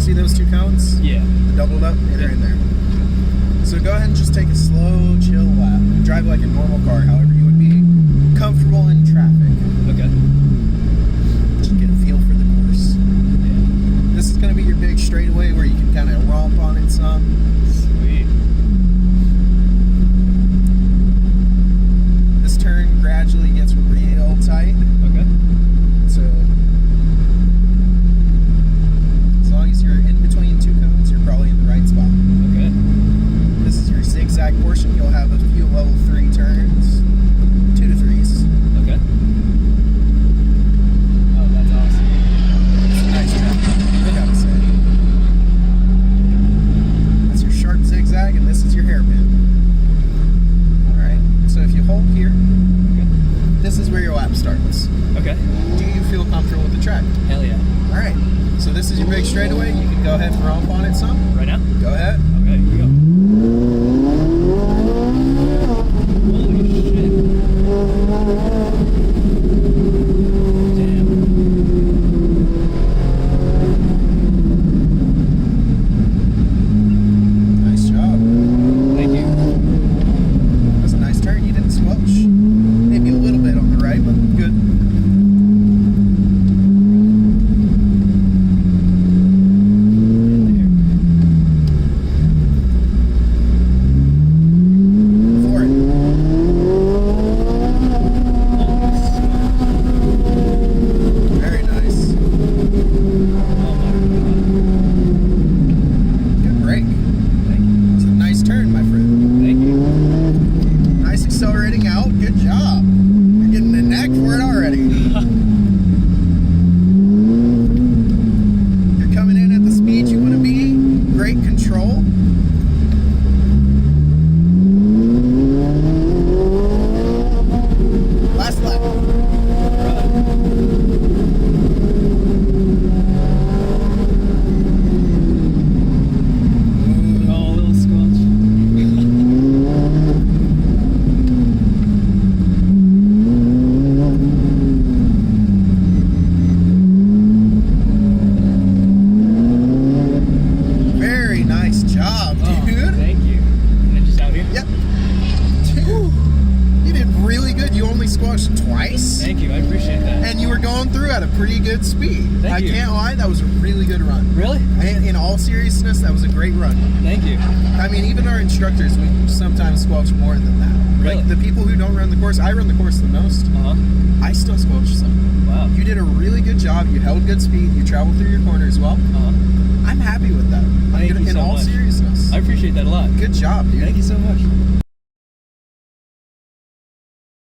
See those 2 cones? Yeah. Doubled up, hit her in there. So go ahead and just take a slow, chill lap. Drive like a normal car, however you would be comfortable in traffic. Okay. Just get a feel for the course. Yeah. This is going to be your big straightaway where you can kind of romp on it some. Sweet. This turn gradually gets real tight. Okay. So as long as you're in between 2 cones, you're probably in the right spot. Okay. This is your zigzag portion. You'll have a few level 3 turns, 2 to 3s. Okay. Oh, that's awesome. It's a nice job, I gotta say. That's your sharp zigzag, and this is your hairpin. Alright, so if you hold here, Okay. this is where your lap starts. Okay. Do you feel comfortable with the track? Hell yeah. Alright, so this is your big straightaway. You can go ahead and romp on it some. Right now? Go ahead. Okay, here we go. Holy shit. Damn. Nice job. Thank you. That was a nice turn. You didn't squelch. Maybe a little bit on the right, but good. For it. Very nice. Oh my god. Good break. Thank you. That was a nice turn, my friend. Thank you. Nice accelerating out. Good job. You're getting the knack for it already. You're coming in at the speed you want to be. Great control. Last lap. Oh, a little squelch. Very nice job, Oh, dude. thank you. And then just out here? Yep. Dude, you did really good. You only squashed twice. Thank you, I appreciate that. And you were going through at a pretty good speed. Thank I you. can't lie, that was a really good run. Really? In all seriousness, that was a great run. Thank you. I mean, even our instructors, we sometimes squelch more than that. Really? Like the people who don't run the course, I run the course the most. Uh-huh. I still squelch some. Wow. You did a really good job. You held good speed. You traveled through your corners well. Uh-huh. I'm happy with that. Thank you In so all much. seriousness. I appreciate that a lot. Good job, dude. Thank you so much.